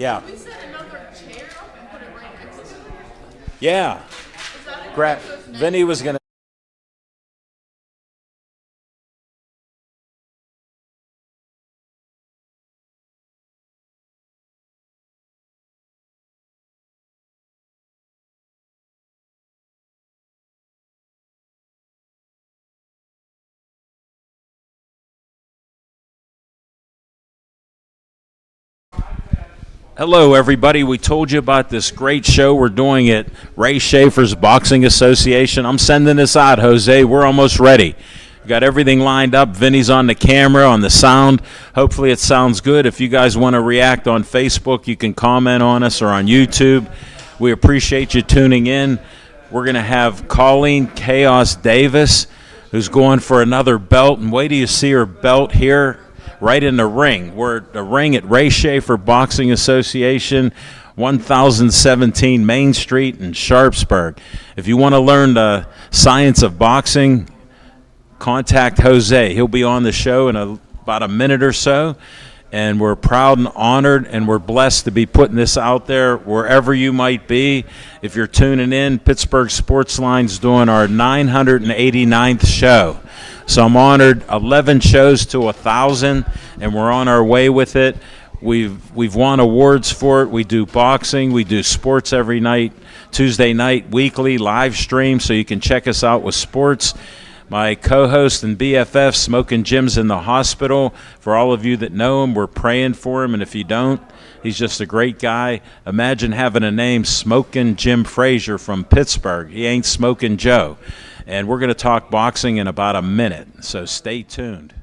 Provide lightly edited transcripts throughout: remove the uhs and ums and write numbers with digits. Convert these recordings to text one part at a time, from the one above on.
Yeah. Can we set another chair up and put it right next to it? Yeah. Is that okay? Gra- So it's nice? Vinny was going to. Hello, everybody. We told you about this great show we're doing at Ray Schaefer's Boxing Association. I'm sending this out, Jose. We're almost ready. We got everything lined up. Vinny's on the camera, on the sound. Hopefully it sounds good. If you guys want to react on Facebook, you can comment on us or on YouTube. We appreciate you tuning in. We're going to have Colleen Chaos Davis, who's going for another belt. And wait till you see her belt here. Right in the ring. We're at the ring at Ray Schaefer Boxing Association, 1017 Main Street in Sharpsburg. If you want to learn the science of boxing, contact Jose. He'll be on the show in about a minute or so. And we're proud and honored, and we're blessed to be putting this out there wherever you might be. If you're tuning in, Pittsburgh Sportsline's doing our 989th show. So I'm honored. 11 shows to 1,000, and we're on our way with it. We've won awards for it. We do boxing. We do sports every night, Tuesday night, weekly, live stream, so you can check us out with sports. My co-host and BFF, Smoking Jim's in the hospital. For all of you that know him, we're praying for him, and if you don't, he's just a great guy. Imagine having a name, Smoking Jim Frazier from Pittsburgh. He ain't Smoking Joe. And we're going to talk boxing in about a minute, so stay tuned.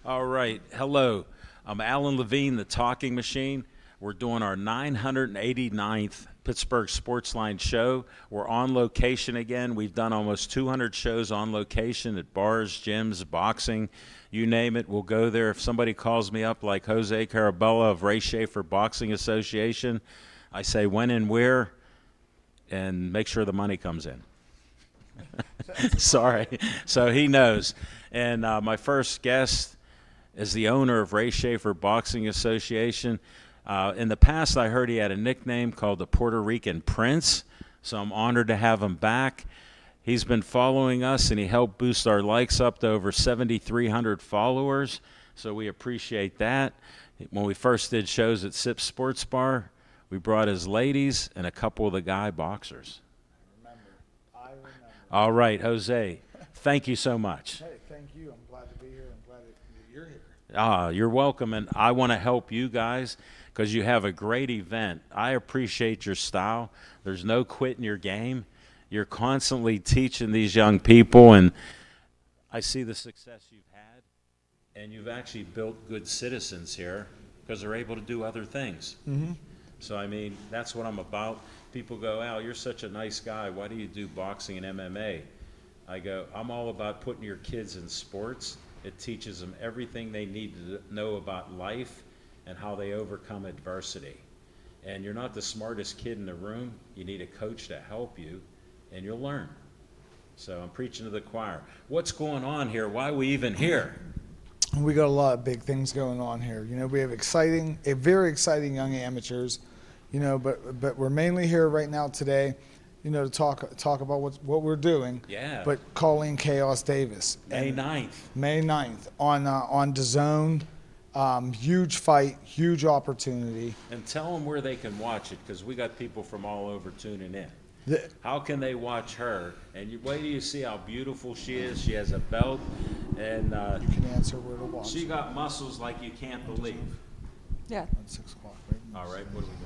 All right. Hello. I'm Alan Levine, the Talking Machine. We're doing our 989th Pittsburgh Sportsline show. We're on location again. We've done almost 200 shows on location at bars, gyms, boxing, you name it. We'll go there. If somebody calls me up like Jose Carabella of Ray Schaefer Boxing Association, I say when and where, and make sure the money comes in. Sorry. So he knows. And my first guest is the owner of Ray Schaefer Boxing Association. In the past, I heard he had a nickname called the Puerto Rican Prince, so I'm honored to have him back. He's been following us, and he helped boost our likes up to over 7,300 followers, so we appreciate that. When we first did shows at Sip Sports Bar, we brought his ladies and a couple of the guy boxers. I remember. All right, Jose, thank you so much. Hey, thank you. I'm glad to be here. I'm glad that you're here. You're welcome, and I want to help you guys because you have a great event. I appreciate your style. There's no quitting your game. You're constantly teaching these young people, and I see the success you've had, and you've actually built good citizens here because they're able to do other things. Mm-hmm. So, I mean, that's what I'm about. People go, Al, you're such a nice guy. Why do you do boxing and MMA? I go, I'm all about putting your kids in sports. It teaches them everything they need to know about life and how they overcome adversity. And you're not the smartest kid in the room. You need a coach to help you, and you'll learn. So I'm preaching to the choir. What's going on here? Why are we even here? We got a lot of big things going on here. You know, we have very exciting young amateurs. You know, but we're mainly here right now today, you know, to talk about what we're doing. Yeah. But Colleen Chaos Davis. May 9th. May 9th on DAZN. Huge fight, huge opportunity. And tell them where they can watch it, because we got people from all over tuning in. How can they watch her? And wait till you see how beautiful she is. She has a belt, and You can answer where to watch. she got muscles like you can't believe. Yeah. At 6 o'clock, right? All right, what do we got?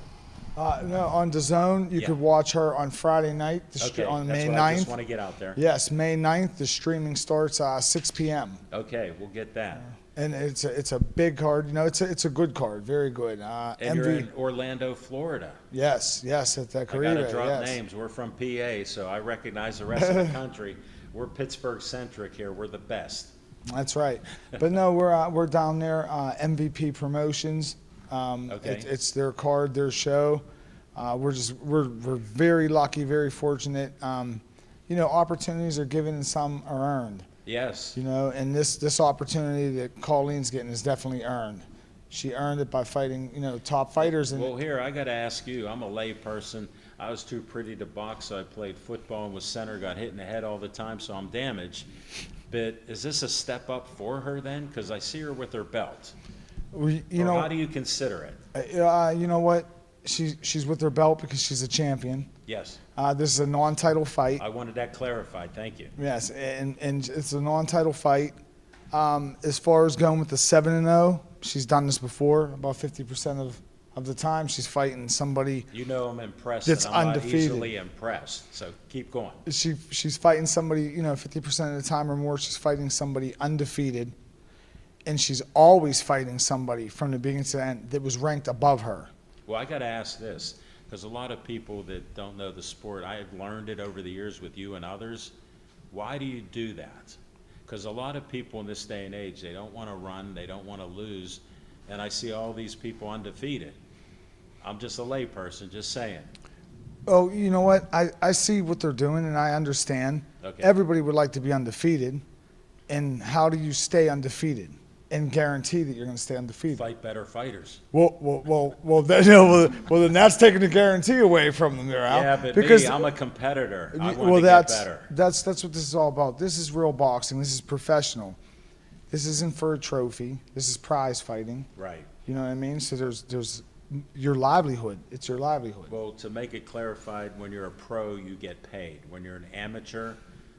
No, on DAZN, you Yeah. could watch her on Friday night, Okay, on that's May what I just 9th. want to get out there. Yes, May 9th. The streaming starts 6 p.m. Okay, we'll get that. And it's a big card. You know, it's a good card, very good. And you're in Orlando, Florida. Yes, at the I Caribe. got to drop yes. names. We're from PA, so I recognize the rest of the country. We're Pittsburgh-centric here. We're the best. That's right. But no, we're down there. MVP Promotions. Okay. It's their card, their show. We're very lucky, very fortunate. You know, opportunities are given and some are earned. Yes. You know, and this opportunity that Colleen's getting is definitely earned. She earned it by fighting, you know, top fighters. And Well, here, I got to ask you. I'm a lay person. I was too pretty to box, so I played football and was center, got hit in the head all the time, so I'm damaged. But is this a step up for her then? Because I see her with her belt. you know, How do you consider it? you know what? She's with her belt because she's a champion. Yes. This is a non-title fight. I wanted that clarified. Thank you. Yes, and it's a non-title fight. As far as going with the 7-0, she's done this before. About 50% of the time, she's fighting somebody. You know I'm impressed, That's and I'm undefeated. not easily impressed. So keep going. She's fighting somebody. You know, 50% of the time or more, she's fighting somebody undefeated, and she's always fighting somebody from the beginning to the end that was ranked above her. Well, I got to ask this, because a lot of people that don't know the sport, I have learned it over the years with you and others. Why do you do that? Because a lot of people in this day and age, they don't want to run, they don't want to lose, and I see all these people undefeated. I'm just a layperson, just saying. Oh, you know what? I see what they're doing, and I understand. Okay. Everybody would like to be undefeated, and how do you stay undefeated and guarantee that you're going to stay undefeated? Fight better fighters. Then that's taking the guarantee away from them there, Al. Yeah, but because, me, I'm a competitor. I want well, to get better. that's what this is all about. This is real boxing. This is professional. This isn't for a trophy. This is prize fighting. Right. You know what I mean? So there's your livelihood. It's your livelihood. Well, to make it clarified, when you're a pro, you get paid. When you're an amateur,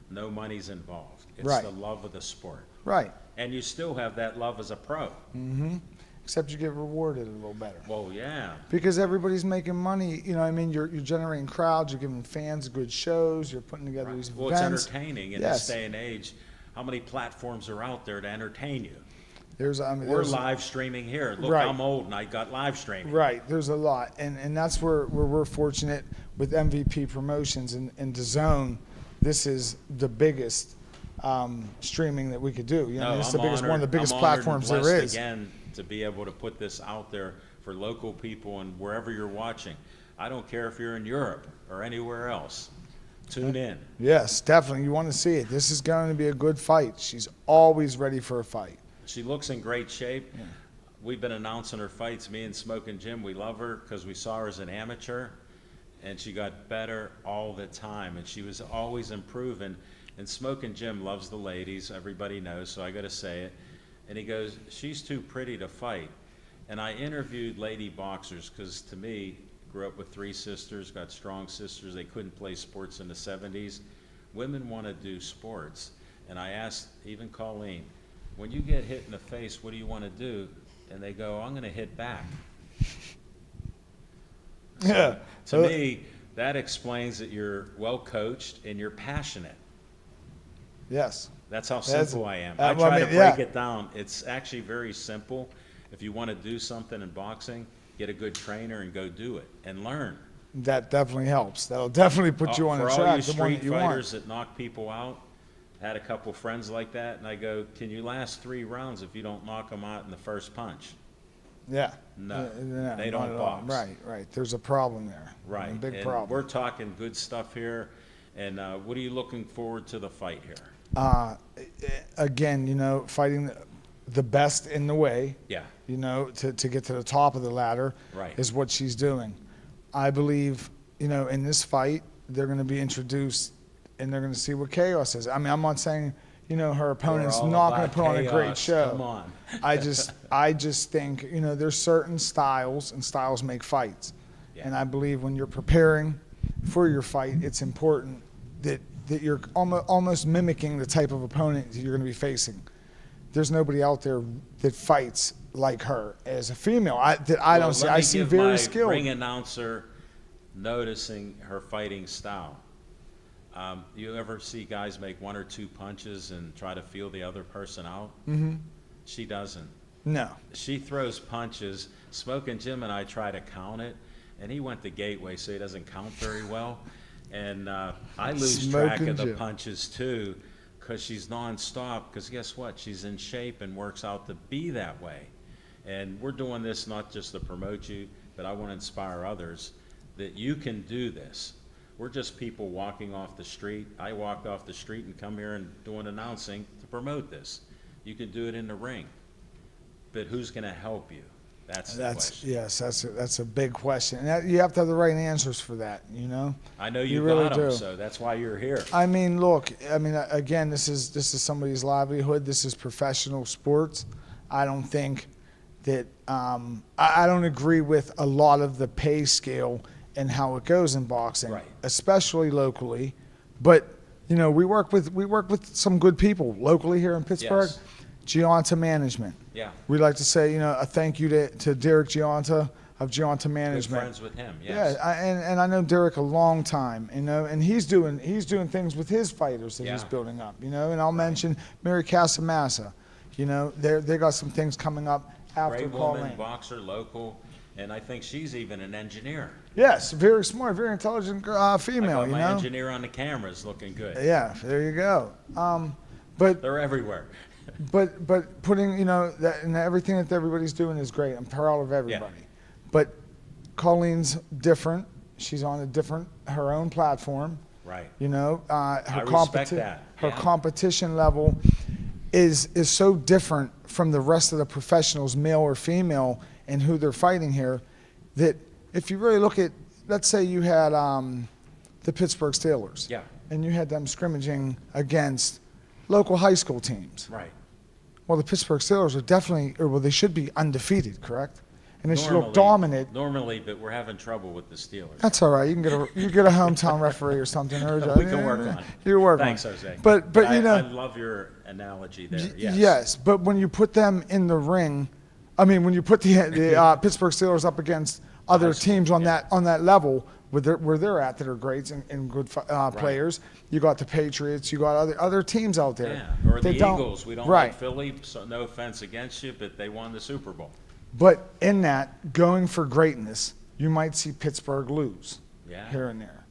no money's involved. It's Right. the love of the sport. Right. And you still have that love as a pro. Except you get rewarded a little better. Well, yeah. Because everybody's making money, you know what I mean? You're generating crowds, you're giving fans good shows, you're putting together these Well, it's events. entertaining in Yes. this day and age. How many platforms are out there to entertain you? There's We're live streaming here. Look, Right. I'm old and I got live streaming. Right, there's a lot. And that's where we're fortunate with MVP Promotions and DAZN. This is the biggest streaming that we could do. You know, No, it's I'm the biggest, one of the honored- biggest I'm honored and platforms there blessed is. Again, to be able to put this out there for local people and wherever you're watching. I don't care if you're in Europe or anywhere else. Tune in. Yes, definitely. You want to see it. This is going to be a good fight. She's always ready for a fight. She looks in great shape. We've been announcing her fights, me and Smokin' Jim. We love her because we saw her as an amateur, and she got better all the time, and she was always improving. And Smokin' Jim loves the ladies. Everybody knows, so I got to say it. And he goes, she's too pretty to fight. And I interviewed lady boxers because, to me, grew up with three sisters, got strong sisters. They couldn't play sports in the 70s. Women want to do sports. And I asked even Colleen, when you get hit in the face, what do you want to do? And they go, I'm going to hit back. Yeah. To me, that explains that you're well coached and you're passionate. Yes. That's how That's- simple I am. well, I I try to mean, break yeah. it down. It's actually very simple. If you want to do something in boxing, get a good trainer and go do it and learn. That definitely helps. That'll definitely put you on For the all track, you the one street that you fighters want. that knock people out, had a couple friends like that, and I go, can you last 3 rounds if you don't knock them out in the first punch? Yeah. No, they not don't at all. box. Right. There's a problem there. Right. A big and problem. We're talking good stuff here. And what are you looking forward to the fight here? Again, fighting the best in the way, Yeah. to get to the top of the ladder Right. is what she's doing. I believe, in this fight, they're going to be introduced and they're going to see what chaos is. I mean, I'm not saying, her opponent's We're all not going to about put on a great chaos. show. Come on. I just think, there's certain styles and styles make fights. Yeah. And I believe when you're preparing for your fight, it's important that you're almost mimicking the type of opponent that you're going to be facing. There's nobody out there that fights like her as a female. I don't see. I see very skilled. Ring announcer noticing her fighting style. You ever see guys make 1 or 2 punches and try to feel the other person out? Mm-hmm. She doesn't. No. She throws punches. Smoking Jim and I try to count it, and he went the gateway, so he doesn't count very well. And I lose track of the punches too, because she's nonstop. Because guess what? She's in shape and works out to be that way. And we're doing this not just to promote you, but I want to inspire others that you can do this. We're just people walking off the street. I walked off the street and come here and doing announcing to promote this. You can do it in the ring, but who's going to help you? That's the question. Yes, that's a big question, and you have to have the right answers for that. I know you really got them, do. so that's why you're here. I mean, look. I mean, again, this is somebody's livelihood. This is professional sports. I don't think that I don't agree with a lot of the pay scale and how it goes in boxing, Right. especially locally. But we work with some good people locally here in Pittsburgh. Yes. Gianta Management. Yeah. We'd like to say a thank you to Derek Gianta of Gianta Good Management. friends with him, yes. Yeah, and I know Derek a long time, and he's doing things with his fighters that he's Yeah. building up, and I'll mention Mary Casamassa. They got some things coming up after Great Colleen. woman, boxer, local, and I think she's even an engineer. Yes, very smart, very intelligent I female. got my engineer on the cameras looking good. Yeah, there you go. But They're everywhere. but putting that and everything that everybody's doing is great. I'm proud of everybody. But Colleen's different. She's on her own platform. Right. Her I respect that. Her Yeah. competition level is so different from the rest of the professionals, male or female, and who they're fighting here, that if you really look at, let's say you had the Pittsburgh Steelers. Yeah. And you had them scrimmaging against local high school teams. Right. Well, the Pittsburgh Steelers are definitely, they should be undefeated, correct? And they should look dominant. Normally, but we're having trouble with the Steelers. That's all right. You can get a hometown referee or something. We can work on it. You work Thanks, on it. Jose. But I love your analogy there. Yes. Yes, but when you put them in the ring, when you put the Pittsburgh Steelers up against other teams on that level where they're at that are greats and good players, you got the Patriots, you got other teams out there. Yeah, or the Eagles. We don't right. like Philly, so no offense against you, but they won the Super Bowl. But in that, going for greatness, you might see Pittsburgh lose here and there.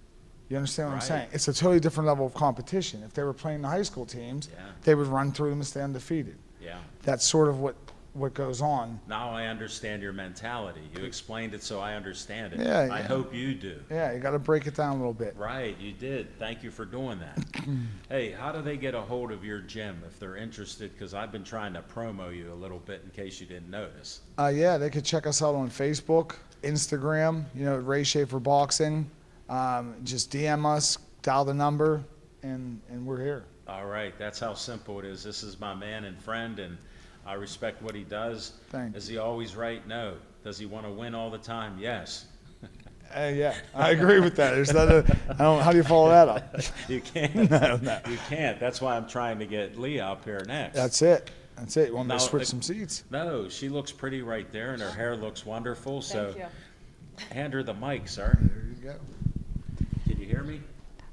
You understand what I'm saying? It's a totally different level of competition. If they were playing the high school teams, they would run through them and stay undefeated. Yeah. That's sort of what goes on. Now I understand your mentality. You explained it, so I understand it. Yeah, I hope you do. Yeah, you got to break it down a little bit. Right, you did. Thank you for doing that. Hey, how do they get a hold of your gym if they're interested? Because I've been trying to promo you a little bit in case you didn't notice. Yeah, they could check us out on Facebook, Instagram, Ray Schaefer Boxing. Just DM us, dial the number, and we're here. All right, that's how simple it is. This is my man and friend, and I respect what he does. Thanks. Is he always right? No. Does he want to win all the time? Yes. Yeah, I agree with that. There's how do you follow that up? You can't. No. You can't. That's why I'm trying to get Leah up here next. That's it. You want me Now, to switch some seats? No, she looks pretty right there, and her hair looks wonderful. So Thank you. hand her the mic, sir. There you go. Can you hear me?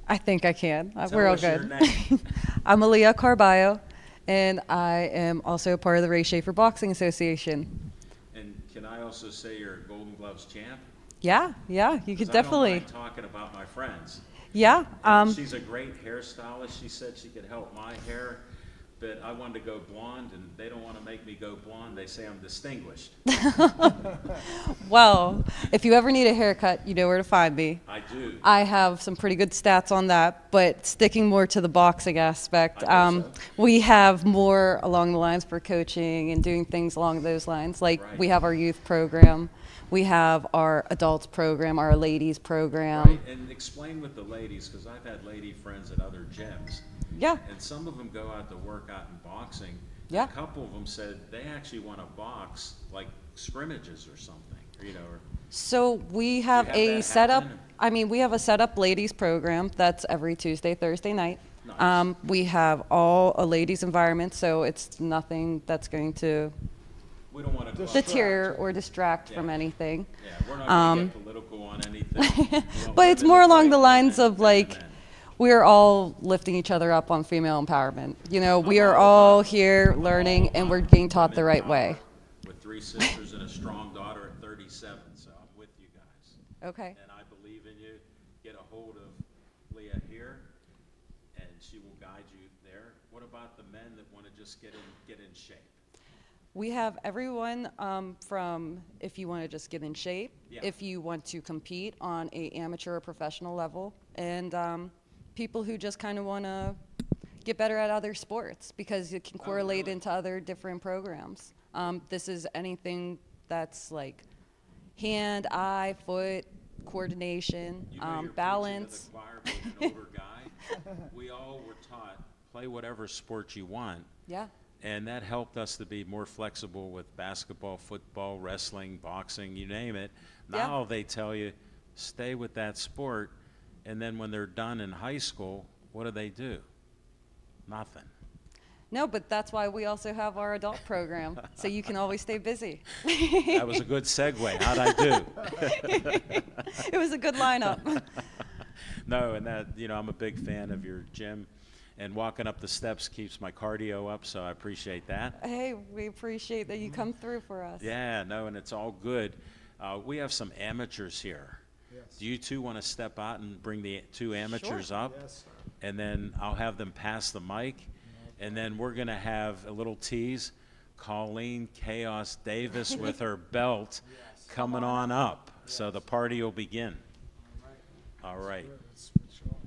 I think I can. Tell We're all us your good. name. I'm Aaliyah Carballo, and I am also a part of the Ray Schaefer Boxing Association. And can I also say you're a Golden Gloves champ? Yeah, you could 'Cause definitely. I don't mind talking about my friends. Yeah. She's a great hairstylist. She said she could help my hair, but I wanted to go blonde, and they don't want to make me go blonde. They say I'm distinguished. Well, if you ever need a haircut, you know where to find me. I do. I have some pretty good stats on that, but sticking more to the boxing aspect, I know so. we have more along the lines for coaching and doing things along those lines. Like Right. we have our youth program, we have our adults program, our ladies program. Right, and explain with the ladies, because I've had lady friends at other gyms, Yeah, and some of them go out to work out in boxing. Yeah. A couple of them said they actually want to box like scrimmages or something, or so we have have a that setup. happen? I mean, we have a setup ladies program that's every Tuesday, Thursday night. Nice. We have all a ladies environment, so it's nothing that's going to we don't want to. deter or distract from Yeah. anything. Yeah, we're not going to get political on anything. But it's more along the lines of like, we're all lifting each other up on female empowerment. You know, we are all here learning and we're being taught the right way. With 3 sisters and a strong daughter at 37, so I'm with you guys. Okay. And I believe in you. Get a hold of Leah here, and she will guide you there. What about the men that want to just get in shape? We have everyone from if you want to just get in shape, Yeah. if you want to compete on a amateur or professional level, and people who just kind of want to get better at other sports because it can correlate really? into other different programs. This is anything that's like hand, eye, foot, coordination, You know you're balance. preaching to the choir, being an older guy. We all were taught, play whatever sport you want. Yeah. And that helped us to be more flexible with basketball, football, wrestling, boxing, you name it. Yeah. Now they tell you, stay with that sport, and then when they're done in high school, what do? Nothing. No, but that's why we also have our adult program, so you can always stay busy. That was a good segue. How'd I do? It was a good lineup. No, and that, I'm a big fan of your gym, and walking up the steps keeps my cardio up, so I appreciate that. Hey, we appreciate that you come through for us. Yeah, no, and it's all good. We have some amateurs here. Yes. Do you two want to step out and bring the 2 amateurs Sure. up? Yes, sir. And then I'll have them pass the mic, and then we're going to have a little tease. Colleen Chaos Davis with her belt coming on up. So the party will begin. All right. Let's switch on.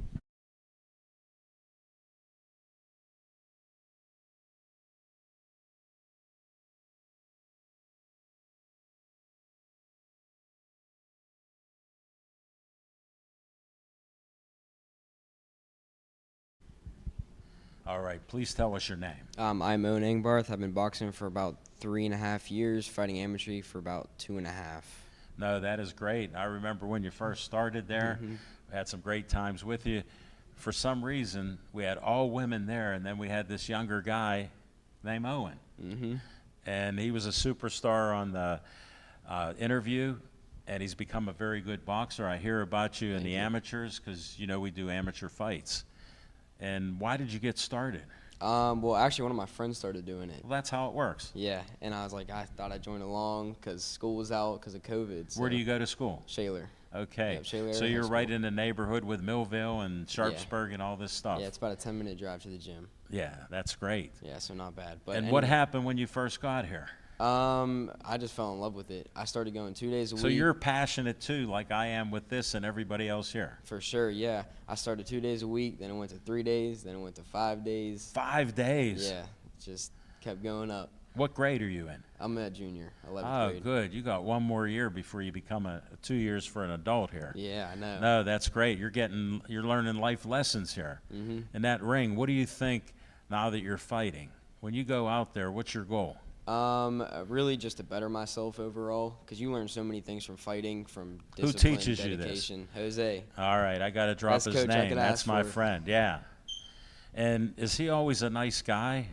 All right. Please tell us your name. I'm Owen Engbarth. I've been boxing for about 3.5 years, fighting amateur for about 2.5. No, that is great. I remember when you first started there. We had some great times with you. For some reason, we had all women there, and then we had this younger guy named Owen. Mm-hmm. And he was a superstar on the interview, and he's become a very good boxer. I hear about you in Thank the you. amateurs because, we do amateur fights. And why did you get started? Well, actually, one of my friends started doing it. Well, that's how it works. Yeah, and I was like, I thought I'd join along because school was out because of COVID. So. Where do you go to school? Shaler. Okay. Yep, Shaler So Area High you're right School. in the neighborhood with Millville and Sharpsburg and all this stuff. Yeah, it's about a 10-minute drive to the gym. Yeah, that's great. Yeah, so not bad. But And what anyway, happened when you first got here? I just fell in love with it. I started going 2 days a So week. you're passionate too, like I am with this and everybody else here. For sure, yeah. I started 2 days a week, then it went to 3 days, then it went to 5 days. 5 days. Yeah, just kept going up. What grade are you in? I'm a junior, 11th Oh, grade. good. You got 1 more year before you become 2 years for an adult here. Yeah, I know. No, that's great. You're learning life lessons here. Mm-hmm. In that ring, what do you think now that you're fighting? When you go out there, what's your goal? Really just to better myself overall, because you learn so many things from fighting, from Who discipline, teaches you this? dedication. Jose. All right, I got to drop Best his coach I name. could That's ask my for. friend. Yeah. And is he always a nice guy?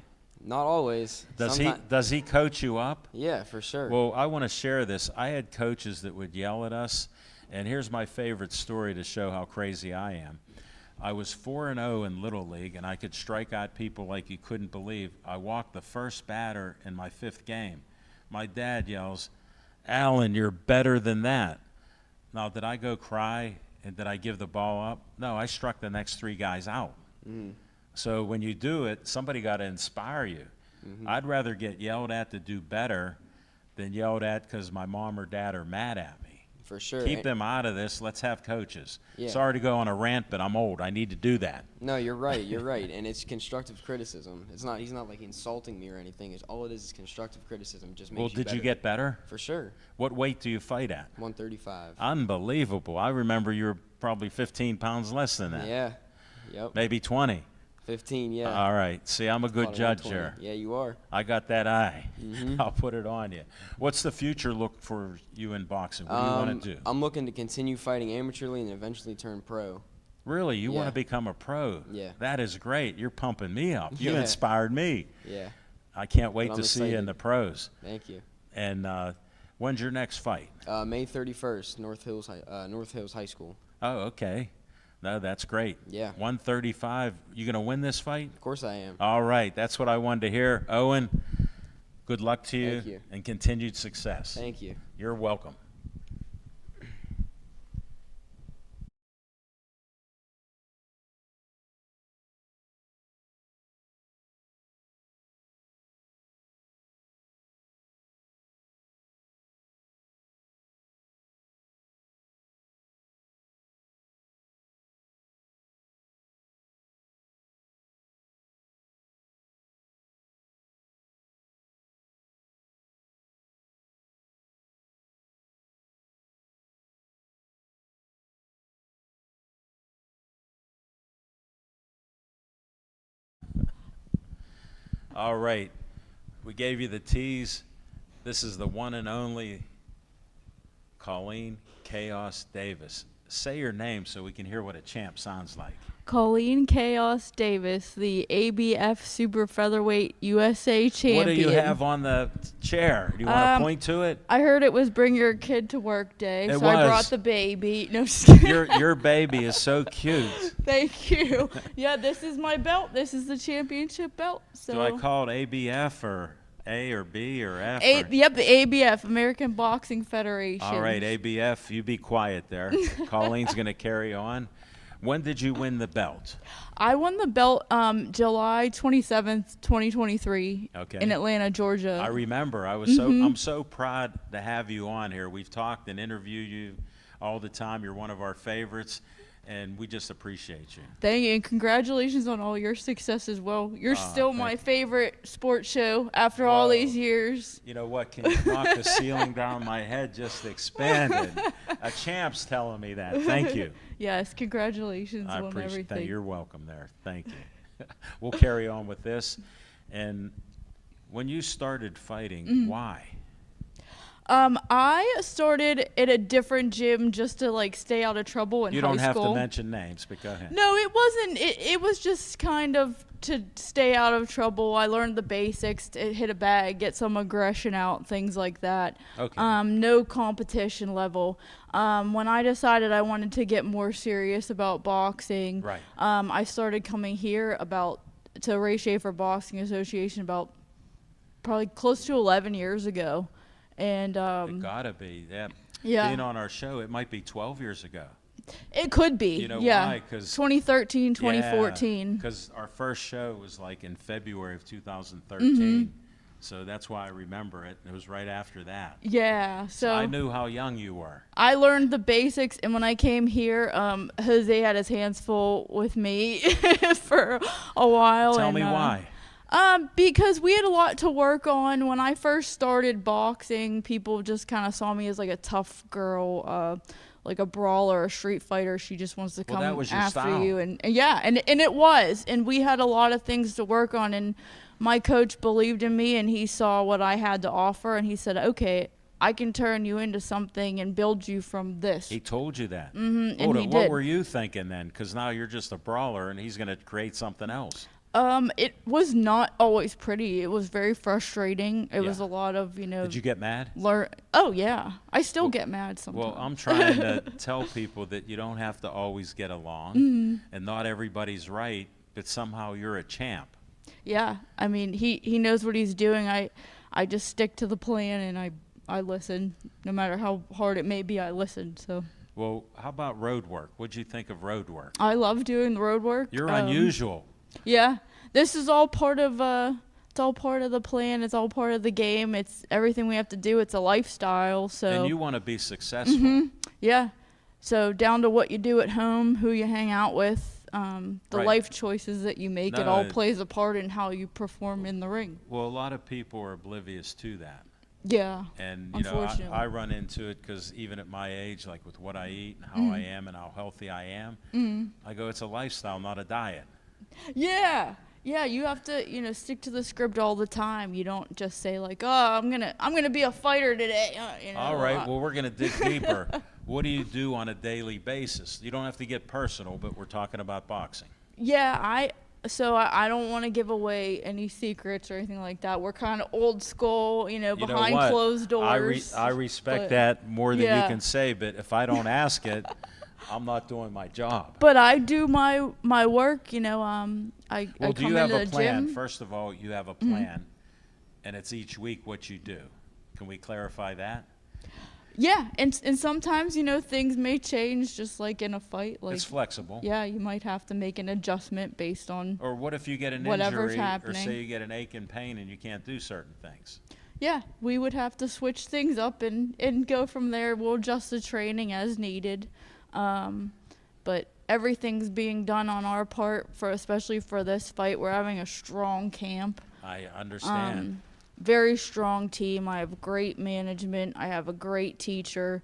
Not always. Does he coach you up? Yeah, for sure. Well, I want to share this. I had coaches that would yell at us, and here's my favorite story to show how crazy I am. I was 4-0 in Little League, and I could strike out people like you couldn't believe. I walked the first batter in my 5th game. My dad yells, "Alan, you're better than that." Now, did I go cry And did I give the ball up? No, I struck the next 3 guys out. So when you do it, somebody got to inspire you. I'd rather get yelled at to do better than yelled at because my mom or dad are mad at me. For sure. Keep them out of this. Let's have coaches. Yeah. Sorry to go on a rant, but I'm old. I need to do that. No, you're right. You're right, and it's constructive criticism. It's not. He's not like insulting me or anything. It's all it is constructive criticism. Just makes Well, you did better. you get better? For sure. What weight do you fight at? 135. Unbelievable. I remember you were probably 15 pounds less than that. Yeah. Yep. Maybe 20. 15. Yeah. All right. See, I'm a good Fought at judge 120. there. Yeah, you are. I got that eye. I'll put it on you. What's the future look for you in boxing? What do you want to do? I'm looking to continue fighting amateurly and eventually turn pro. Really? You want Yeah. to become a pro? Yeah. That is great. You're pumping me up. You Yeah. inspired me. Yeah. I can't wait But to I'm see you in excited. the pros. Thank you. And when's your next fight? May 31st, North Hills High School. Oh, okay. No, that's great. Yeah. 135. You going to win this fight? Of course I am. All right. That's what I wanted to hear. Owen, good luck to you, Thank you. and continued success. Thank you. You're welcome. All right. We gave you the tease. This is the one and only Colleen Chaos Davis. Say your name so we can hear what a champ sounds like. Colleen Chaos Davis, the ABF Super Featherweight USA champion. What do you have on the chair? Do you want to point to it? I heard it was Bring Your Kid to Work Day, It so I was. brought the baby. No, just kidding. Your baby is so cute. Thank you. Yeah, this is my belt. This is the championship belt. So Do I call it ABF or A or B or F? or- Yep, the ABF, American Boxing Federation. All right, ABF, you be quiet there. Colleen's going to carry on. When did you win the belt? I won the belt July 27th, 2023 Okay. in Atlanta, Georgia. I remember. I'm so proud to have you on here. We've talked and interviewed you all the time. You're one of our favorites, and we just appreciate you. Thank you, and congratulations on all your success as well. You're still my favorite sports show after all Whoa. these years. You know what? Can you knock the ceiling down? My head just expanded. A champ's telling me that. Thank you. Yes, congratulations I on appreciate everything. that. You're welcome there. Thank you. We'll carry on with this. And when you started fighting, why? I started at a different gym just to like stay out of trouble in You high don't have school. to mention names, but go ahead. No, it wasn't. It was just kind of to stay out of trouble. I learned the basics, to hit a bag, get some aggression out, things like that. Okay. No competition level. When I decided I wanted to get more serious about boxing, Right. I started coming here to Ray Schaefer Boxing Association about probably close to 11 years ago. And It gotta be. Yeah. yeah. Being on our show, it might be 12 years ago. It could be. You know yeah. why? 'Cause 2013, 2014. Because our first show was like in February of 2013. So that's why I remember it. It was right after that. Yeah. So I knew how young you were. I learned the basics, and when I came here, Jose had his hands full with me for a while. Tell and, me why. Because we had a lot to work on. When I first started boxing, people just kind of saw me as like a tough girl, like a brawler, a street fighter. She just wants to Well, come that was your after style. you, and yeah, and it was, and we had a lot of things to work on. And my coach believed in me, and he saw what I had to offer, and he said, "Okay, I can turn you into something and build you from this." He told you that. and Hold he it. What did. were you thinking then? Because now you're just a brawler, and he's going to create something else. It was not always pretty. It was very frustrating. It was Yeah. a lot of, Did you get mad? Oh yeah, I still get mad sometimes. Well, I'm trying to tell people that you don't have to always get along, and not everybody's right, but somehow you're a champ. Yeah, I mean, he knows what he's doing. I just stick to the plan, and I listen. No matter how hard it may be, I listen. So Well, how about road work? What'd you think of road work? I love doing the road work. You're unusual. Yeah, this is all part of it's all part of the plan. It's all part of the game. It's everything we have to do. It's a lifestyle. So And you want to be successful. yeah, so down to what you do at home, who you hang out with, the Right. life choices that you make. It No, all plays a part in how you perform in the ring. Well, a lot of people are oblivious to that. Yeah, And, unfortunately. I run into it because even at my age, like with what I eat and how I am and how healthy I am, I go, it's a lifestyle, not a diet. Yeah. Yeah, you have to, stick to the script all the time. You don't just say like, "Oh, I'm gonna be a fighter today." All right, well, we're going to dig deeper. What do you do on a daily basis? You don't have to get personal, but we're talking about boxing. Yeah, I don't want to give away any secrets or anything like that. We're kind of old school, You know behind what? closed doors. I respect but- that more than yeah. you can say, but if I don't ask it, I'm not doing my job. But I do my work, I Well, I do come you have into a the plan? gym. First of all, you have a plan, and it's each week what you do. Can we clarify that? Yeah, and sometimes things may change, just like in a fight. Like It's flexible. yeah, you might have to make an adjustment based on Or what if you get an Whatever's injury, or happening. say you get an ache and pain and you can't do certain things? yeah. We would have to switch things up and go from there. We'll adjust the training as needed, but everything's being done on our part especially for this fight. We're having a strong camp. I understand. Very strong team. I have great management. I have a great teacher,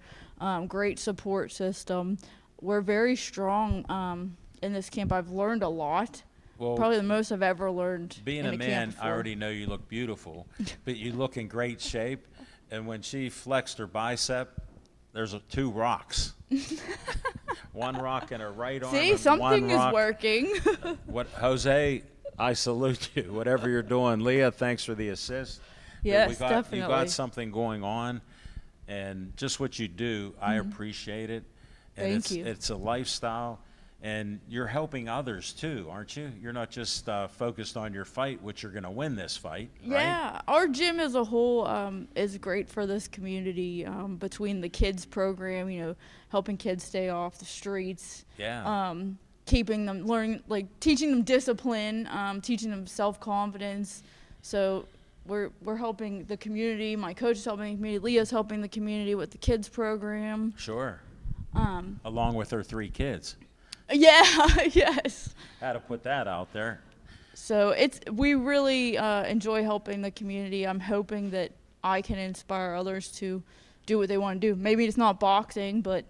great support system. We're very strong in this camp. I've learned a lot. Well, Probably the most I've ever learned. being in a camp man, I before. already know you look beautiful, but you look in great shape. And when she flexed her bicep, there's two rocks. One rock in her right arm. See, and something one is rock. working. What, Jose? I salute you. Whatever you're doing, Leah. Thanks for the assist. But Yes, You definitely. got something going on, and just what you do, I appreciate it. And Thank you. It's a lifestyle, and you're helping others too, aren't you? You're not just focused on your fight, which you're going to win this fight, right? Yeah, our gym as a whole is great for this community. Between the kids program, helping kids stay off the streets. Yeah. Keeping them learning, like teaching them discipline, teaching them self-confidence. So we're helping the community. My coach is helping the community. Leah's helping the community with the kids program. Sure. Along with her 3 kids. Yeah, yes. Had to put that out there. So we really enjoy helping the community. I'm hoping that I can inspire others to do what they want to do. Maybe it's not boxing, but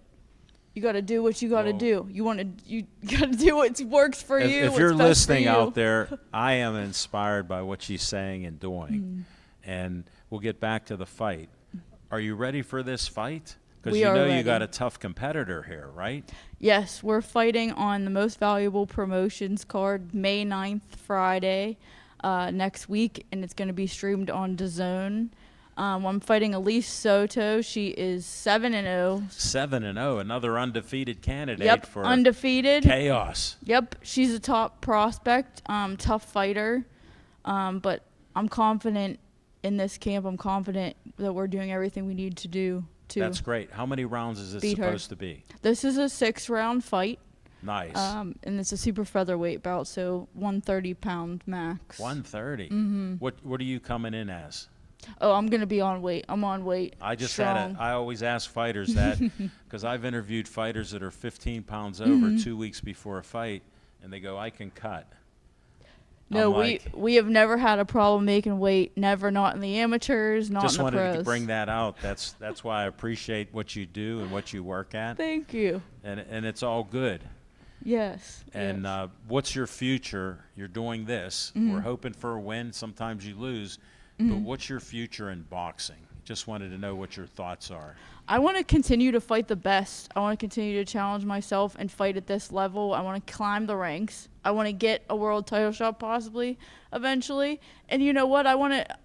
you got to do what you got to Well, do. You got to do what works for you. If what's you're best for listening you. out there, I am inspired by what she's saying and doing. And we'll get back to the fight. Are you ready for this fight? Because We you are know you ready. got a tough competitor here, right? Yes, we're fighting on the Most Valuable Promotions card May 9th, Friday, next week, and it's going to be streamed on DAZN. I'm fighting Elise Soto. She is 7-0. 7-0, another undefeated candidate Yep, for undefeated. chaos. Yep, she's a top prospect, tough fighter, but I'm confident in this camp. I'm confident that we're doing everything we need to do to That's great. How many rounds is it beat her. supposed to be? This is a 6-round fight, Nice. and it's a super featherweight bout, so 130-pound max. 130. Mm-hmm. What are you coming in as? Oh, I'm gonna be on weight. I'm on weight. I just Strong. I always ask fighters that because I've interviewed fighters that are 15 pounds over Mm-hmm. 2 weeks before a fight, and they go, I can cut. No, I'm like, we have never had a problem making weight. Never, not in the amateurs, not just in the wanted pros. to bring that out. That's why I appreciate what you do and what you work at, Thank you. and it's all good. Yes. And yes. what's your future? You're doing this. Mm-hmm. We're hoping for a win. Sometimes you lose. But what's your future in boxing? Just wanted to know what your thoughts are. I want to continue to fight the best. I want to continue to challenge myself and fight at this level. I want to climb the ranks. I want to get a world title shot possibly eventually. And you know what? I want to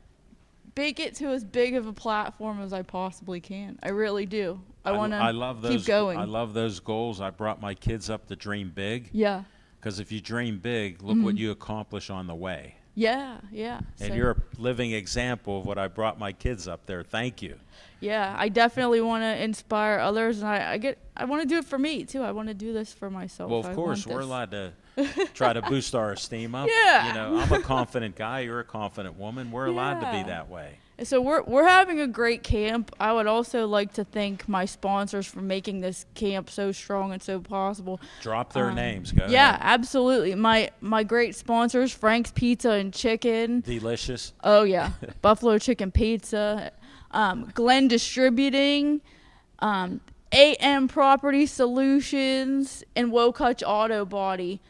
make it to as big of a platform as I possibly can. I really do. I want I love to those, keep going. I love those goals. I brought my kids up to dream big. Yeah. Because if you dream big, look what you accomplish on the way. Yeah, yeah. And So, you're a living example of what I brought my kids up there. Thank you. yeah, I definitely want to inspire others, and I want to do it for me too. I want to do this for myself. Well, of I course, want we're this. allowed to try to boost our esteem up. Yeah. You know, I'm a confident guy. You're a confident woman. We're allowed to be Yeah. that way. So we're having a great camp. I would also like to thank my sponsors for making this camp so strong and so possible. Drop their names. Go Yeah, ahead. absolutely. My great sponsors, Frank's Pizza and Chicken. Delicious. Oh yeah, Buffalo Chicken Pizza, Glenn Distributing, AM Property Solutions, and Wokutch Auto Body.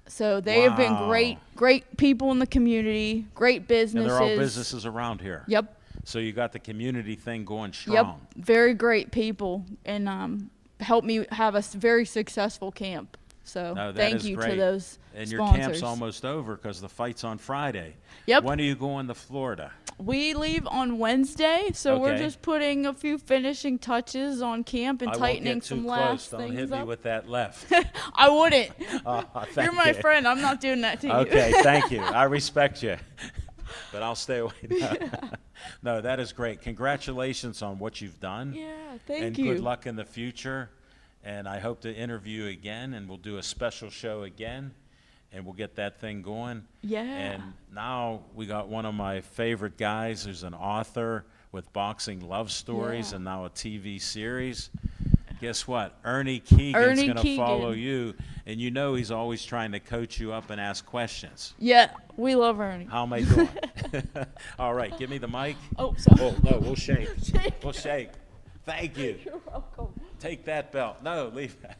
So they have been Wow. great people in the community, great And businesses. they're all businesses around here. Yep. So you got the community thing going strong. Yep, very great people, and helped me have a very successful camp. So No, that thank is you great. to those And sponsors. your camp's almost over because the fight's on Friday. Yep. When are you going to Florida? We leave on Wednesday, so we're Okay. just putting a few finishing touches on camp and I won't tightening get too some close. last Don't things hit me up. with that left. I wouldn't. Thank You're my you. friend. I'm not doing that to you. Okay, thank you. I respect you. But I'll stay away. No, that is great. Congratulations on what you've done. Yeah, thank and you. good luck in the future. And I hope to interview you again, and we'll do a special show again, and we'll get that thing going. Yeah. And now we got one of my favorite guys who's an author with Boxing Love Stories Yeah. and now a TV series. Guess what? Ernie Keegan's Ernie going to Keegan. follow you, and you know he's always trying to coach you up and ask questions. Yeah, we love Ernie. How am I doing? All right, give me the mic. Oh, sorry. Oh, no, we'll shake. Shake. We'll shake. Thank you. You're welcome. Take that belt. No, leave that.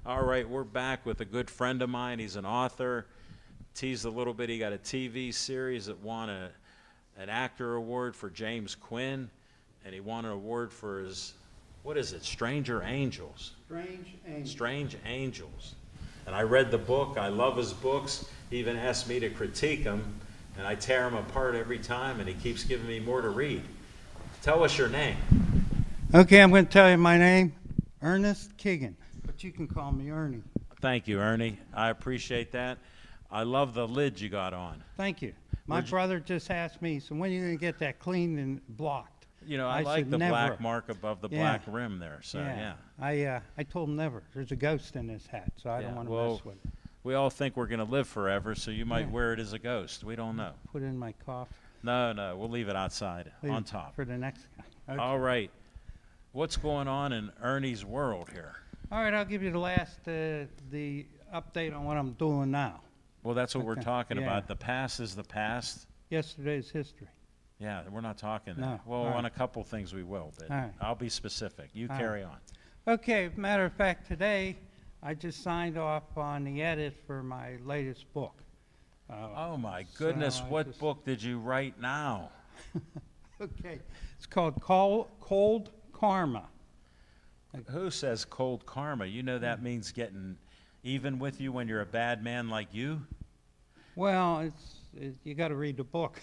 All right, we're back with a good friend of mine. He's an author. Teased a little bit. He got a TV series that won an actor award for James Quinn, and he won an award for his, what is it, Stranger Angels? Strange Angels. Strange Angels. And I read the book. I love his books. He even asked me to critique them, and I tear them apart every time, and he keeps giving me more to read. Tell us your name. Okay, I'm going to tell you my name, Ernest Keegan, but you can call me Ernie. Thank you, Ernie. I appreciate that. I love the lid you got on. Thank you. My Where'd you- brother just asked me, so when are you going to get that cleaned and blocked? You know, I I like said the never. black mark above the Yeah. black rim there. So yeah. I told him never. There's a ghost in this hat, so I Yeah, don't want to well, mess with it. We all think we're going to live forever, so you might Yeah. wear it as a ghost. We don't know. Put it in my coffin. No, we'll leave it outside Leave on it top. For the next guy. Okay. All right. What's going on in Ernie's world here? All right, I'll give you the last, the update on what I'm doing now. Well, that's what we're Okay, talking yeah. about. The past is the past. Yesterday's history. Yeah, we're not talking that. No, Well, all right. on a couple things we will, but All right. I'll be specific. You All carry on. Okay, matter of fact, today I just signed off on the edit for my latest book. Oh my goodness, So I what just- book did you write now? Okay, it's called Cold Karma. Who says cold karma? You know that means getting even with you when you're a bad man like you? Well, you got to read the book.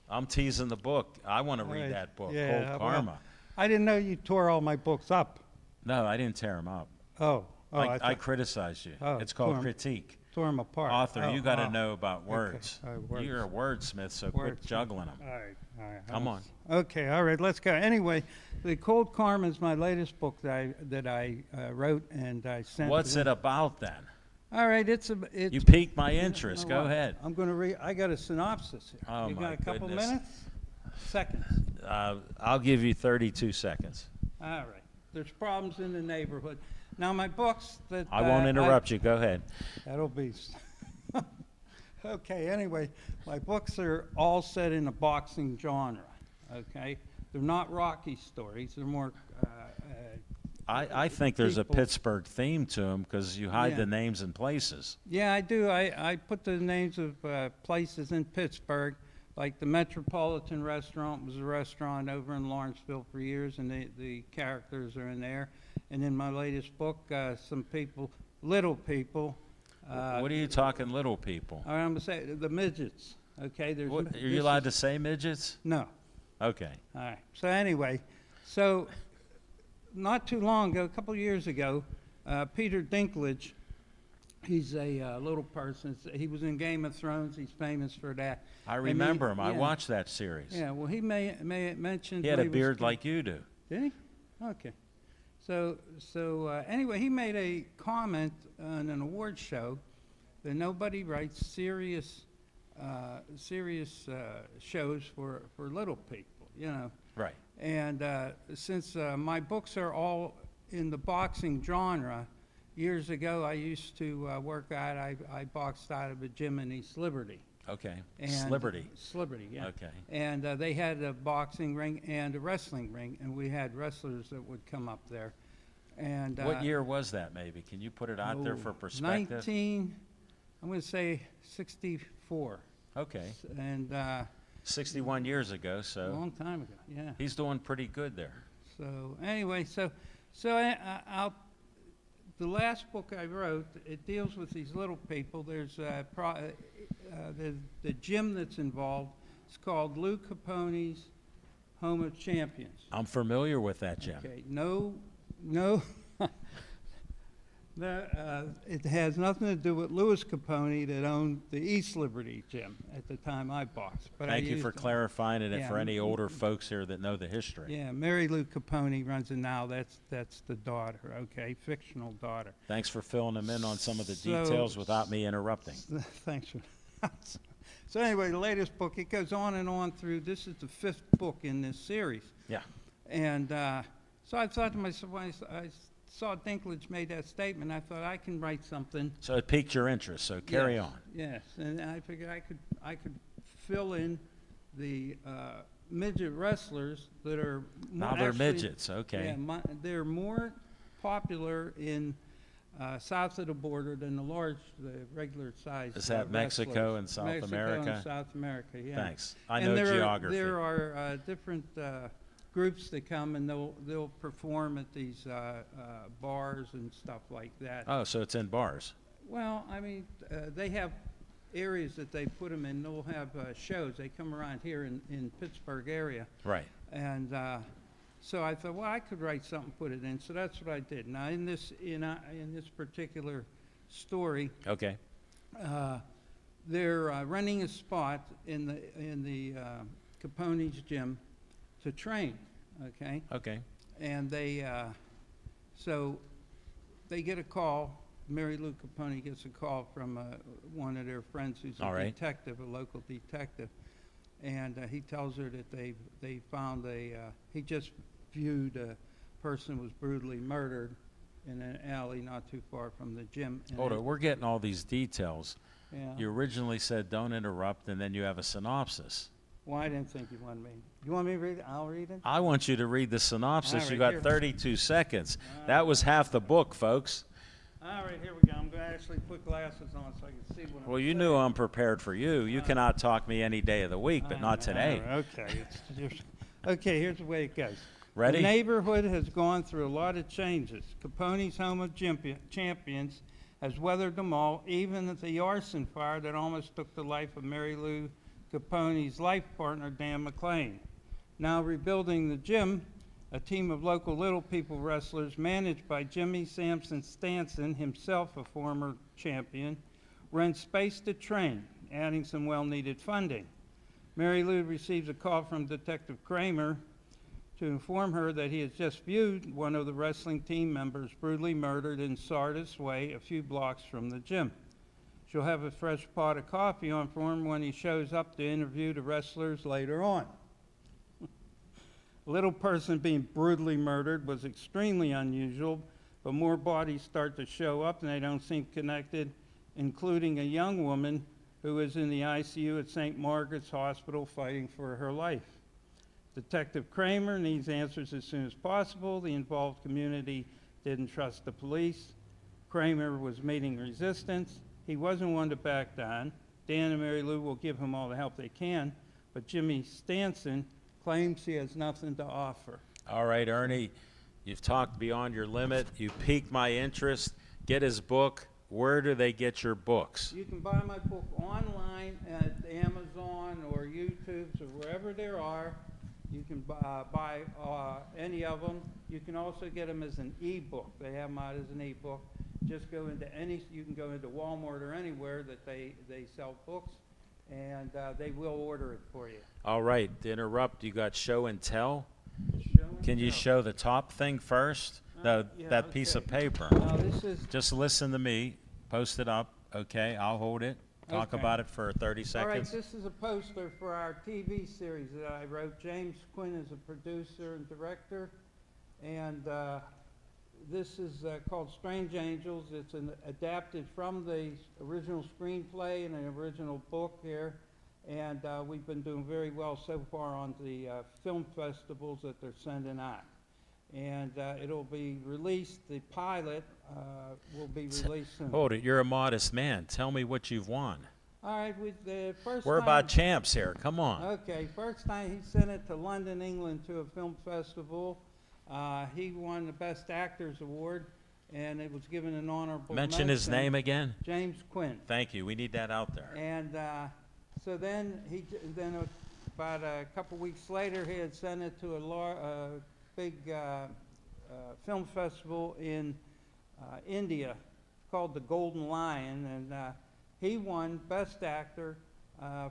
I'm teasing the book. I want to All read right. that book, Yeah, Cold well, Karma. I didn't know you tore all my books up. No, I didn't tear them up. Oh, I thought criticized you. Oh, It's called tore 'em- critique. tore them apart. Author, Oh, you got to oh. know about words. words. You're a wordsmith, so quit Wordsmith. juggling them. All right, all right. Come on. Okay, all right, let's go. Anyway, the Cold Karma is my latest book that I wrote and I sent. What's to it them. about then? All right, it's You piqued my you know interest. Go what? ahead. I'm going to read. I got a synopsis here. Oh, you my got a couple goodness. minutes? Seconds. I'll give you 32 seconds. All right. There's problems in the neighborhood. Now, my books that I won't interrupt you. Go ahead. That'll be. Okay. Anyway, my books are all set in the boxing genre. Okay, they're not Rocky stories. They're more. I think there's a people- Pittsburgh theme to them because you hide Yeah. the names and places. Yeah, I do. I put the names of places in Pittsburgh, like the Metropolitan Restaurant was a restaurant over in Lawrenceville for years, and the characters are in there. And in my latest book, some people, little people. What are you talking, little people? All right, I'm gonna say the midgets. Okay, there's. What, are you allowed to say midgets? No. Okay. All right. So anyway, so not too long ago, a couple of years ago, Peter Dinklage, he's a little person. He was in Game of Thrones. He's famous for that. I And remember him. I yeah. watched that series. Yeah. Well, he mentioned He had when a was beard kid- like you do. Did he? Okay. So anyway, he made a comment on an award show that nobody writes serious shows for little people, you know. Right. And since my books are all in the boxing genre, years ago I used to work out. I boxed out of a gym in East Liberty. Okay. And Sliberty. Sliberty, yeah. Okay. And they had a boxing ring and a wrestling ring, and we had wrestlers that would come up there. And What year was that, maybe? Can you put it out there for perspective? I'm going to say 64. Okay. And 61 years ago, a so long time ago, yeah. he's doing pretty good there. So anyway, the last book I wrote, it deals with these little people. There's the gym that's involved. It's called Lou Capone's Home of Champions. I'm familiar with that, Jim. Okay, no, it has nothing to do with Louis Capone that owned the East Liberty gym at the time I boxed. But Thank you for clarifying it and Yeah, for any older folks here that know the history. Yeah, Mary Lou Capone runs it now. That's the daughter, okay, fictional daughter. Thanks for filling them in on some of the So- details without me interrupting. Thanks for So anyway, the latest book, it goes on and on through, this is the 5th book in this series. Yeah. And so I thought to myself, when I saw Dinklage made that statement, I thought I can write something. So it piqued your interest, so carry Yes, on. Yes, and I figured I could fill in the midget wrestlers that are Now they're actually- midgets, okay. Yeah, they're more popular in south of the border than the regular size. Is that Mexico and South America? Mexico and South America, yeah. Thanks. I And know geography. There are different groups that come and they'll perform at these bars and stuff like that. Oh, so it's in bars. Well, I mean, they have areas that they put them in. They'll have shows. They come around here in Pittsburgh area. Right. And so I thought, well, I could write something, put it in. So that's what I did. Now, in this particular story, Okay. they're renting a spot in the Capone's gym to train. Okay. Okay. And so they get a call. Mary Lou Capone gets a call from one of their friends who's All a right. detective, a local detective, and he tells her that they found he just viewed a person was brutally murdered in an alley not too far from the gym. And Hold on, we're getting all these details. Yeah. You originally said don't interrupt, and then you have a synopsis. Well, I didn't think you wanted me. You want me to read it? I'll read it. I want you to read the synopsis. All You right, got here. 32 seconds. That was half the book, folks. All right, here we go. I'm going to actually put glasses on so I can see what I'm Well, you saying. knew I'm prepared for you. You cannot talk me any day of the week, but not today. Okay. Okay, here's the way it goes. Ready? The neighborhood has gone through a lot of changes. Capone's home of champions has weathered them all, even the arson fire that almost took the life of Mary Lou Capone's life partner, Dan McLean. Now rebuilding the gym, a team of local Little People wrestlers managed by Jimmy Sampson Stanson, himself a former champion, rent space to train, adding some well-needed funding. Mary Lou receives a call from Detective Kramer to inform her that he has just viewed one of the wrestling team members brutally murdered in Sardis Way, a few blocks from the gym. She'll have a fresh pot of coffee on for him when he shows up to interview the wrestlers later on. A little person being brutally murdered was extremely unusual, but more bodies start to show up and they don't seem connected, including a young woman who is in the ICU at St. Margaret's Hospital fighting for her life. Detective Kramer needs answers as soon as possible. The involved community didn't trust the police. Kramer was meeting resistance. He wasn't one to back down. Dan and Mary Lou will give him all the help they can, but Jimmy Stanson claims he has nothing to offer. All right, Ernie, you've talked beyond your limit. You piqued my interest. Get his book. Where do they get your books? You can buy my book online at Amazon or YouTube or wherever there are. You can buy any of them. You can also get them as an e-book. They have them out as an e-book. Just go into you can go into Walmart or anywhere that they sell books, and they will order it for you. All right, to interrupt, you got show and tell. Show and Can you tell. show the top thing first? Yeah, That piece of okay. paper. Now this is Just listen to me. Post it up. Okay, I'll hold it. Talk Okay. about it for 30 all right. seconds. This is a poster for our TV series that I wrote. James Quinn is a producer and director, and this is called Strange Angels. It's adapted from the original screenplay and an original book here, and we've been doing very well so far on the film festivals that they're sending out. And it'll be released, the pilot will be released soon. Hold it. You're a modest man. Tell me what you've won. All right, the first We're time, about champs here. Come on. Okay, first time he sent it to London, England to a film festival. He won the Best Actors Award, and it was given an honorable Mention his mention. name again. James Quinn. Thank you. We need that out there. And so then about a couple weeks later, he had sent it to a big film festival in India called the Golden Lion, and he won Best Actor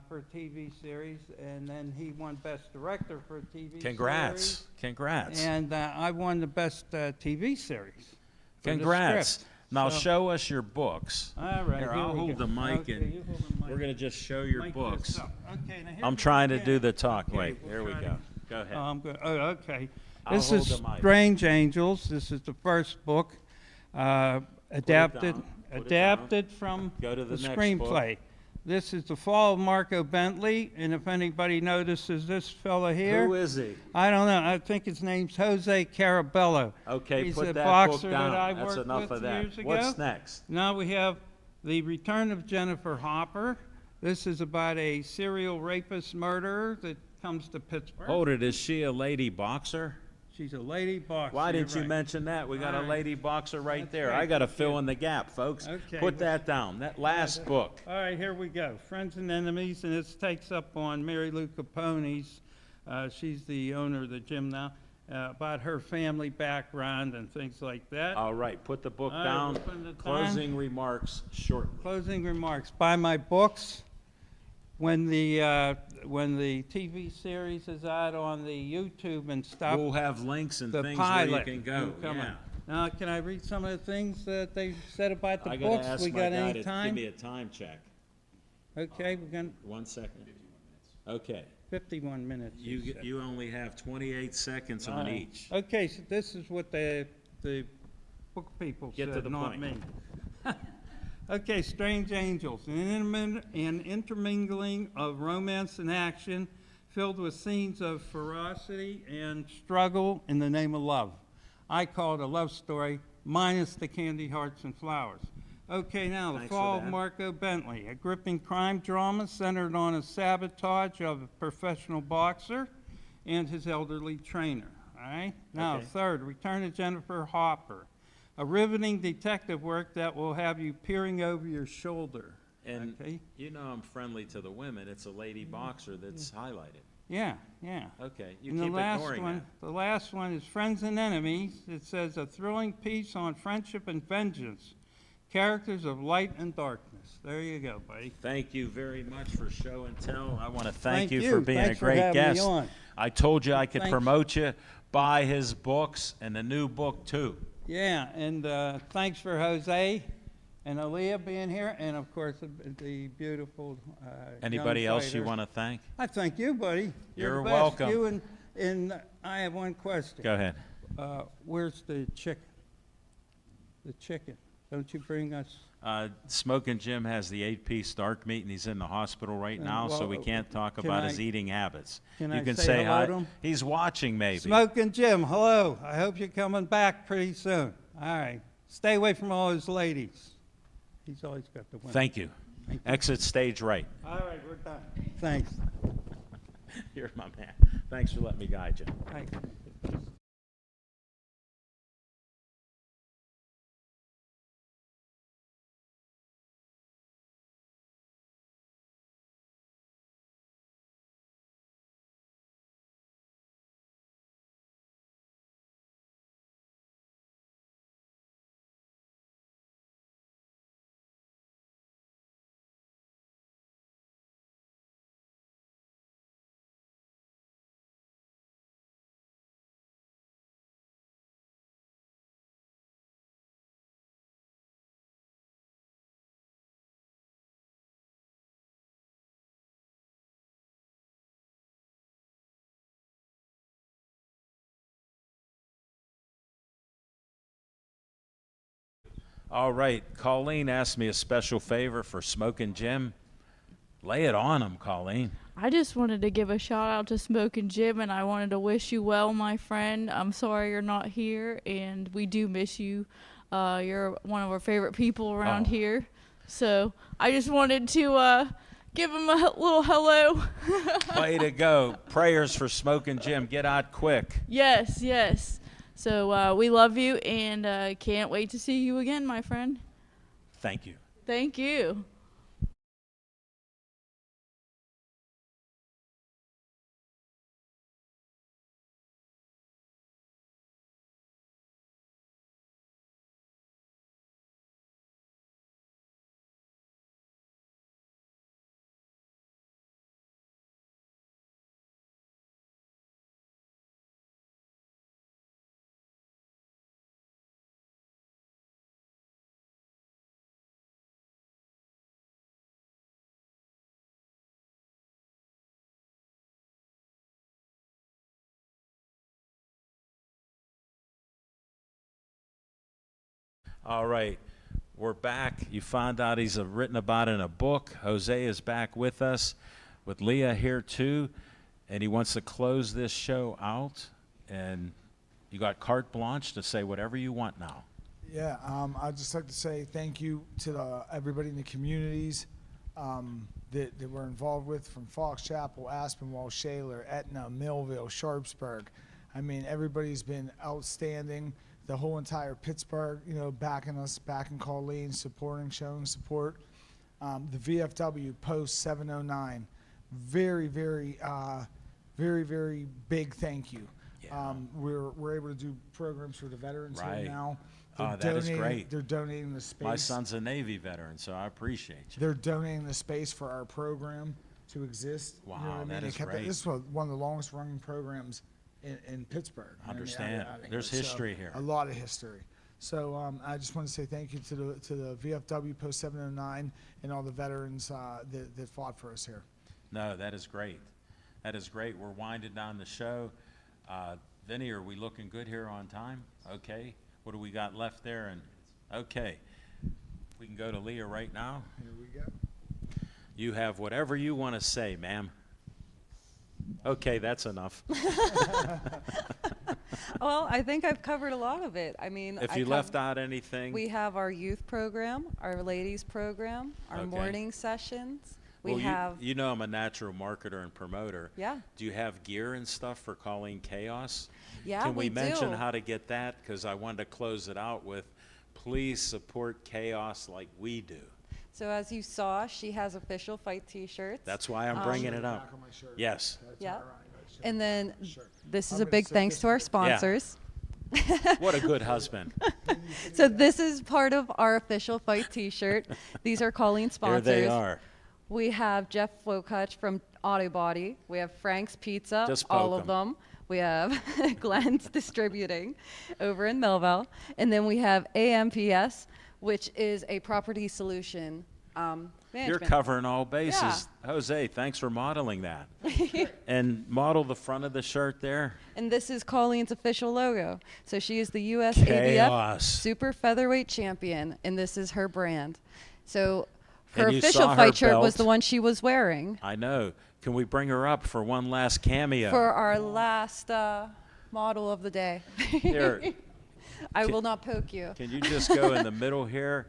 for a TV series, and then he won Best Director for a TV series. Congrats. Congrats. And I won the Best TV series. for the Congrats. script. Now So- show us your books. All right, Here, here I'll we hold go. the mic Okay, and you hold the mic. we're going to just show your Mic books. this up. Okay, now here's I'm what trying we to do get. the talk. Okay, Wait, we'll here we try go. to- Go ahead. I'm good. Oh, okay. I'll This hold is the mic. Strange Angels. This is the first book, adapted down. Put it adapted from Go to the the next screenplay. This is the fall of Marco Bentley, and if anybody notices this fella here, Who is he? I don't know. I think his name's Jose Carabello. Okay, He's put a that boxer book down. that I That's worked enough with of that. years ago. What's next? Now we have The Return of Jennifer Hopper. This is about a serial rapist murderer that comes to Pittsburgh. Hold it. Is she a lady boxer? She's a lady boxer. Why didn't you're you right. mention that? We got All a right. lady boxer right That's there. right. I got to fill in the gap, folks. Okay. Put that down. That last book. All right, here we go. Friends and Enemies, and this takes up on Mary Lou Capone's. She's the owner of the gym now. About her family background and things like that. All right. Put the book All right, down. we're putting it Closing remarks shortly. Closing remarks. Buy my books. When the TV series is out on the YouTube and stuff, We'll have links and the things pilot where you can go. will come Yeah. out. Now, can I read some of the things that they said about the I got to books? ask We my got guy any to give time? me a time check. Okay, we're going 1 second. Okay. 51 minutes. said. You only have 28 seconds All on right. each. Okay, so this is what the book people Get to said, the not point. me. Okay, Strange Angels, an intermingling of romance and action filled with scenes of ferocity and struggle in the name of love. I call it a love story, minus the candy hearts and flowers. Okay, now, The Thanks for Fall of that. Marco Bentley, a gripping crime drama centered on a sabotage of a professional boxer and his elderly trainer. All right? Now, Okay. third, Return of Jennifer Hopper, a riveting detective work that will have you peering over your shoulder. And Okay? you know I'm friendly to the women. It's a lady boxer that's highlighted. Yeah, yeah. Okay. You And keep the last ignoring one, that. the last one is Friends and Enemies. It says a thrilling piece on friendship and vengeance, characters of light and darkness. There you go, buddy. Thank you very much for show and tell. I want to thank Thank you you. for being Thanks a for great having me guest. on. I told you I could Thanks. promote you. Buy his books and the new book too. Yeah, and thanks for Jose and Aaliyah being here, and of course the beautiful. Anybody young else you fighter. want to thank? I thank you, buddy. You're the best. welcome. You and I have one question. Go ahead. Where's the chicken? The chicken. Don't you bring us? Smoking Jim has the 8-piece dark meat, and he's in the hospital right now, so we well, can't talk can about his I- eating habits. can You I can say say hello hi. to him? He's watching, maybe. Smoking Jim, hello. I hope you're coming back pretty soon. All right. Stay away from all his ladies. He's always got the women. Thank you. Thank you. Exit stage right. All right, we're done. Thanks. You're my man. Thanks for letting me guide you. Thanks. All right. Colleen asked me a special favor for Smoking Jim. Lay it on him, Colleen. I just wanted to give a shout out to Smoking Jim, and I wanted to wish you well, my friend. I'm sorry you're not here, and we do miss you. You're one of our favorite people around Oh. here. So I just wanted to give him a little hello. Way to go. Prayers for Smoking Jim. Get out quick. Yes, yes. So we love you, and can't wait to see you again, my friend. Thank you. Thank you. All right. we're back. You found out he's written about in a book. Jose is back with us, with Leah here too, and he wants to close this show out. And you got carte blanche to say whatever you want now. Yeah, I'd just like to say thank you to everybody in the communities that we're involved with, from Fox Chapel, Aspinwall, Shaler, Etna, Millville, Sharpsburg. I mean, everybody's been outstanding. The whole entire Pittsburgh, backing us, backing Colleen, supporting, showing support. The VFW Post 709, very, very, very big thank you. Yeah. We're able to do programs for the veterans Right. here now. Oh, that is great. They're donating the space. My son's a Navy veteran, so I appreciate you. They're donating the space for our program to exist. Wow, You know what I mean? that They is kept great. This is one of the longest running programs in Pittsburgh. I mean, Understand. out of There's here. history here. A lot of history. So I just want to say thank you to the VFW Post 709 and all the veterans that fought for us here. No, that is great. That is great. We're winding down the show. Vinny, are we looking good here on time? Okay. What do we got left there? And okay. We can go to Leah right now. Here we go. You have whatever you want to say, ma'am. Okay, that's enough. Well, I think I've covered a lot of it. I mean, If you left out anything, we have our youth program, our ladies program, our Okay. morning sessions. We well, have, you know I'm a natural marketer and promoter. yeah, Do you have gear and stuff for Colleen Chaos? yeah, Can we mention do. how to get that? Because I wanted to close it out with, please support Chaos like we do. So as you saw, she has official fight T-shirts. That's why I'm bringing it up. Back on my shirt. Yes. That's Yeah. all right. I should- And then Sure. this is I'm a gonna big say thanks this to our is- sponsors. What a good husband. So this is part of our official fight T-shirt. These are Colleen Here sponsors. they are. We have Jeff Flokutch from Auto Body. We have Frank's Pizza, Just all poke of them. We have Glenn's Distributing over in Millville. And then we have AMPS, which is a property solution You're management. covering all bases. Jose, thanks for modeling that. And model the front of the shirt there. And this is Colleen's official logo. So she is the US Chaos. ABF Super Featherweight Champion, and this is her brand. So her And you official saw her fight shirt was belt. the one she was wearing I know. Can we bring her up for one last cameo? for our last model of the day. Here, I will not poke you. can you just go in the middle here?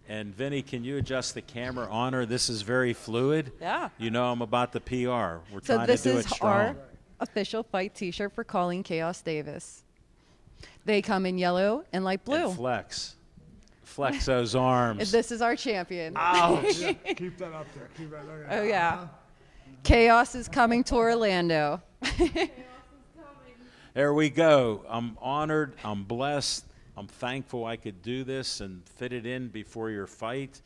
And Vinny, can you adjust the camera on her? This is very fluid. Yeah. You know I'm about the PR. We're So trying this to do is it strong. our official fight T-shirt for Colleen Chaos Davis. They come in yellow and light blue. And flex. Flex those arms. And this is our champion. Ouch. Yeah, keep that up there. Keep that. Oh yeah. Chaos is coming to Orlando. There we go. I'm honored. I'm blessed. I'm thankful I could do this and fit it in before your fight.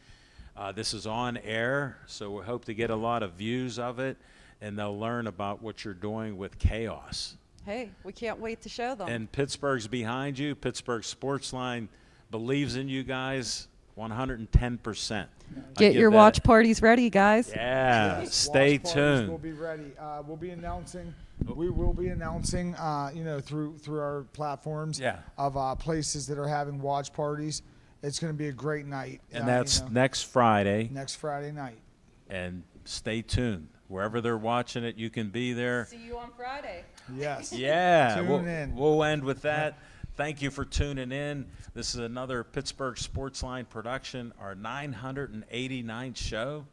This is on air, so we hope to get a lot of views of it, and they'll learn about what you're doing with Chaos. Hey, we can't wait to show them. And Pittsburgh's behind you. Pittsburgh Sportsline believes in you guys 110%. I Get give your that- watch parties ready, guys. Yeah, Yes, stay watch parties will tuned. be ready. We'll be announcing. We will be announcing. Through our platforms. Yeah. Of places that are having watch parties. It's going to be a great night. And that's next Friday. next Friday night. And stay tuned. Wherever they're watching it, you can be there. See you on Friday. Yes. Yeah, Tune in. we'll end with that. Thank you for tuning in. This is another Pittsburgh Sportsline production, our 989th show.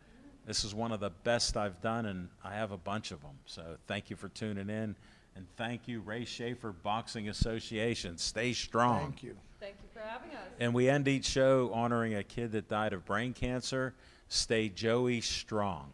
This is one of the best I've done, and I have a bunch of them. So thank you for tuning in, and thank you, Ray Schaefer Boxing Association. Stay strong. Thank you. Thank you for having us. And we end each show honoring a kid that died of brain cancer. Stay Joey strong.